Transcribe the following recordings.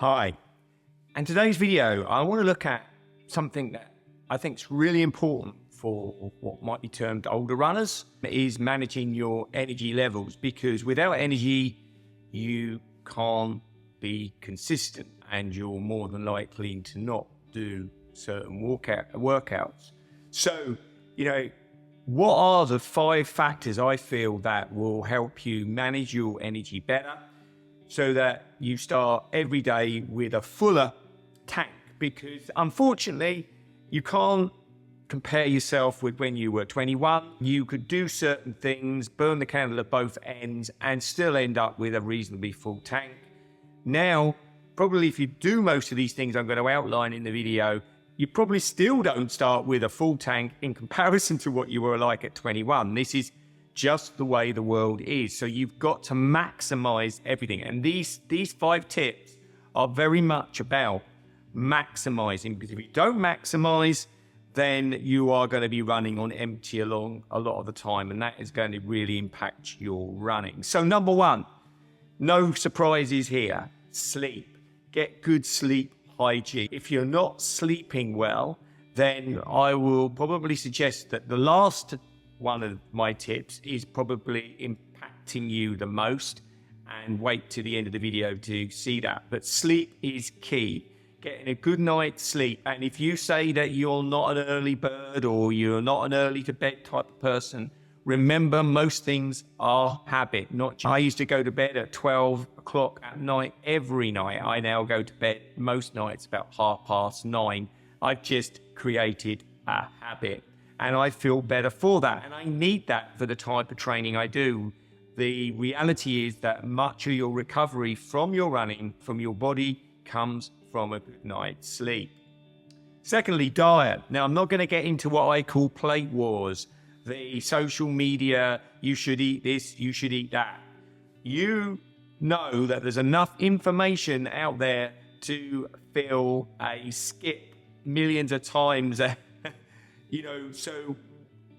Hi, and today's video, I want to look at something that I think is really important for what might be termed older runners, is managing your energy levels, because without energy, you can't be consistent and you're more than likely to not do certain workouts. So, what are the 5 factors I feel that will help you manage your energy better so that you start every day with a fuller tank? Because unfortunately, you can't compare yourself with when you were 21. You could do certain things, burn the candle at both ends, and still end up with a reasonably full tank. Now, probably if you do most of these things I'm going to outline in the video, you probably still don't start with a full tank in comparison to what you were like at 21. This is just the way the world is. So you've got to maximize everything. And these 5 tips are very much about maximizing, because if you don't maximize, then you are going to be running on empty along a lot of the time, and that is going to really impact your running. So number 1, no surprises here, sleep. Get good sleep hygiene. If you're not sleeping well, then I will probably suggest that the last one of my tips is probably impacting you the most, and wait to the end of the video to see that. But sleep is key. Getting a good night's sleep. And if you say that you're not an early bird or you're not an early to bed type of person, remember, most things are habit, not just. I used to go to bed at 12 o'clock at night every night. I now go to bed most nights about 9:30. I've just created a habit, and I feel better for that. And I need that for the type of training I do. The reality is that much of your recovery from your running, from your body, comes from a good night's sleep. Secondly, diet. Now, I'm not going to get into what I call plate wars. The social media, you should eat this, you should eat that. You know that there's enough information out there to fill a skip millions of times. So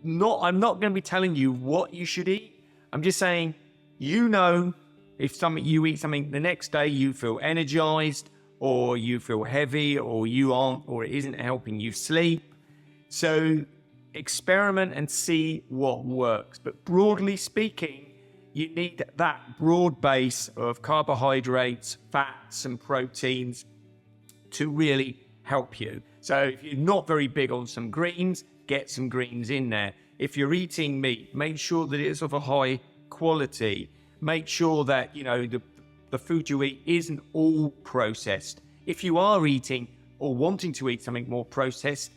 I'm not going to be telling you what you should eat. I'm just saying, if you eat something the next day, you feel energized, or you feel heavy, or you aren't, or it isn't helping you sleep. So experiment and see what works. But broadly speaking, you need that broad base of carbohydrates, fats, and proteins to really help you. So if you're not very big on some greens, get some greens in there. If you're eating meat, make sure that it's of a high quality. Make sure that, the food you eat isn't all processed. If you are eating or wanting to eat something more processed,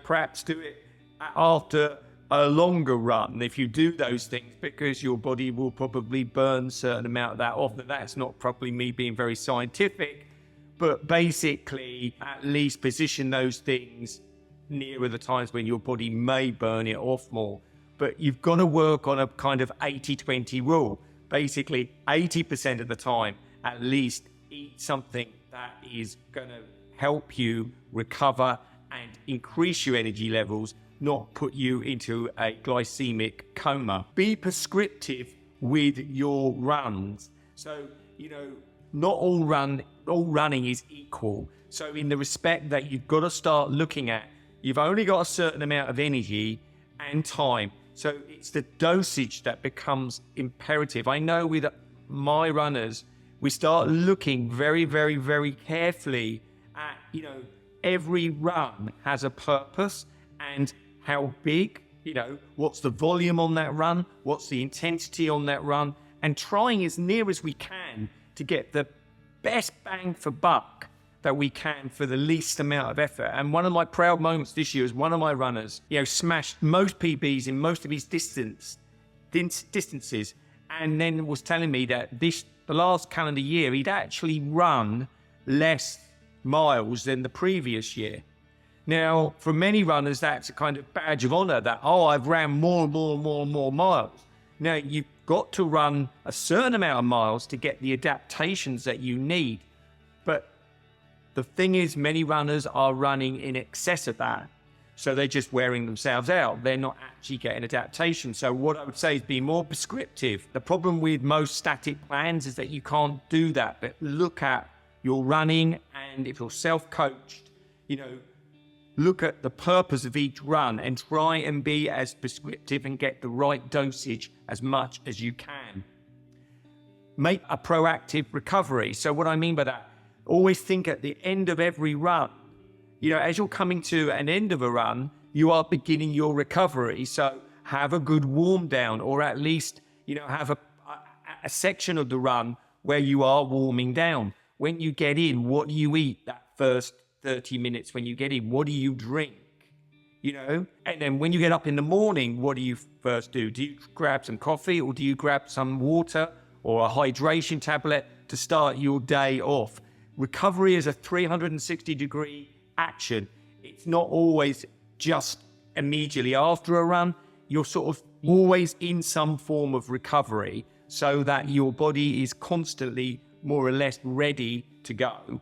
perhaps do it after a longer run if you do those things, because your body will probably burn a certain amount of that off. That's not probably me being very scientific, but basically at least position those things nearer the times when your body may burn it off more. But you've got to work on a kind of 80-20 rule. Basically, 80% of the time, at least eat something that is going to help you recover and increase your energy levels, not put you into a glycemic coma. Be prescriptive with your runs. So, not all running is equal. So in the respect that you've got to start looking at, you've only got a certain amount of energy and time. So it's the dosage that becomes imperative. I know with my runners, we start looking very, very, very carefully at, every run has a purpose, and how big, what's the volume on that run, what's the intensity on that run, and trying as near as we can to get the best bang for buck that we can for the least amount of effort. And one of my proud moments this year is one of my runners, smashed most PBs in most of his distances, and then was telling me that the last calendar year, he'd actually run less miles than the previous year. Now, for many runners, that's a kind of badge of honor that, I've ran more miles. Now, you've got to run a certain amount of miles to get the adaptations that you need. But the thing is, many runners are running in excess of that. So they're just wearing themselves out. They're not actually getting adaptation. So what I would say is be more prescriptive. The problem with most static plans is that you can't do that. But look at you're running, and if you're self-coached, look at the purpose of each run and try and be as prescriptive and get the right dosage as much as you can. Make a proactive recovery. So what I mean by that, always think at the end of every run, as you're coming to an end of a run, you are beginning your recovery. So have a good warm down, or at least, have a section of the run where you are warming down. When you get in, what do you eat that first 30 minutes when you get in? What do you drink? And then when you get up in the morning, what do you first do? Do you grab some coffee, or do you grab some water or a hydration tablet to start your day off? Recovery is a 360-degree action. It's not always just immediately after a run. You're sort of always in some form of recovery so that your body is constantly more or less ready to go.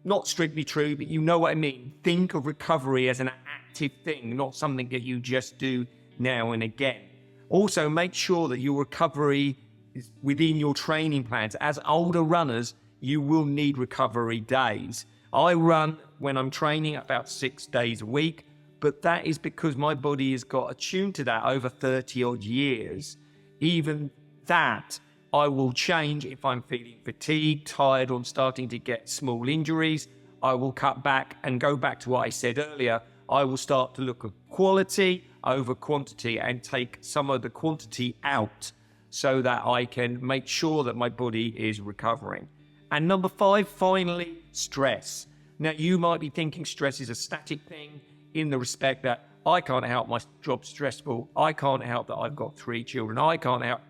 Not strictly true, but you know what I mean. Think of recovery as an active thing, not something that you just do now and again. Also, make sure that your recovery is within your training plans. As older runners, you will need recovery days. I run when I'm training about 6 days a week, but that is because my body has got attuned to that over 30 odd years. Even that I will change if I'm feeling fatigued, tired, or I'm starting to get small injuries. I will cut back and go back to what I said earlier. I will start to look at quality over quantity and take some of the quantity out so that I can make sure that my body is recovering. And number 5, finally, stress. Now, you might be thinking stress is a static thing in the respect that I can't help my job's stressful. I can't help that I've got 3 children. I can't help.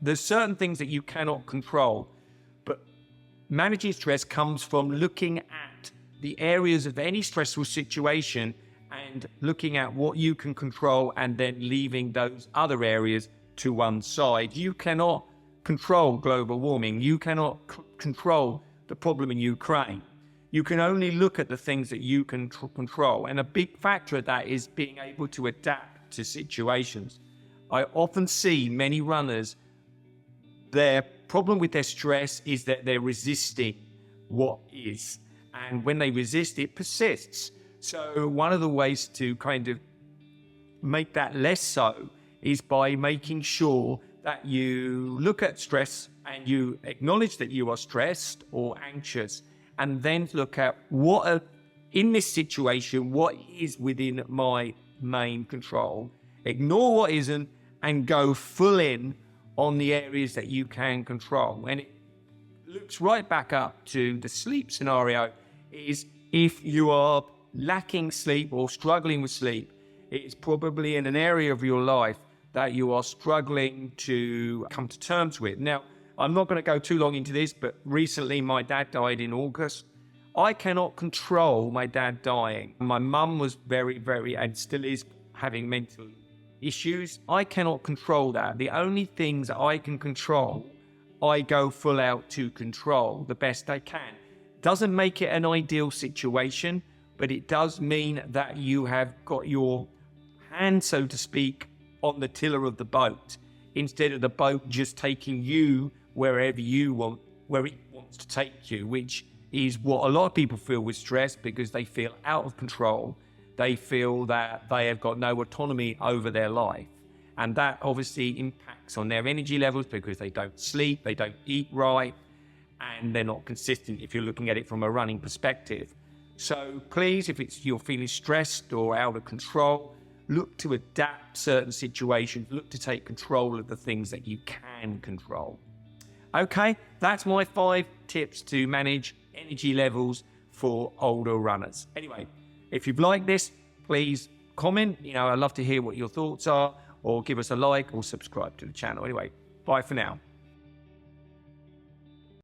There's certain things that you cannot control, but managing stress comes from looking at the areas of any stressful situation and looking at what you can control and then leaving those other areas to one side. You cannot control global warming. You cannot control the problem in Ukraine. You can only look at the things that you can control. And a big factor of that is being able to adapt to situations. I often see many runners, their problem with their stress is that they're resisting what is. And when they resist, it persists. So one of the ways to kind of make that less so is by making sure that you look at stress and you acknowledge that you are stressed or anxious, and then look at in this situation, what is within my main control. Ignore what isn't and go full in on the areas that you can control. And it looks right back up to the sleep scenario. Is if you are lacking sleep or struggling with sleep, it's probably in an area of your life that you are struggling to come to terms with. Now, I'm not going to go too long into this, but recently my dad died in August. I cannot control my dad dying. My mum was very, and still is, having mental issues. I cannot control that. The only things I can control, I go full out to control the best I can. Doesn't make it an ideal situation, but it does mean that you have got your hand, so to speak, on the tiller of the boat, instead of the boat just taking you wherever you want, where it wants to take you, which is what a lot of people feel with stress, because they feel out of control. They feel that they have got no autonomy over their life. And that obviously impacts on their energy levels because they don't sleep, they don't eat right, and they're not consistent if you're looking at it from a running perspective. So please, if you're feeling stressed or out of control, look to adapt certain situations, look to take control of the things that you can control. Okay, that's my 5 tips to manage energy levels for older runners. Anyway, if you've liked this, please comment. I'd love to hear what your thoughts are, or give us a like or subscribe to the channel. Anyway, bye for now.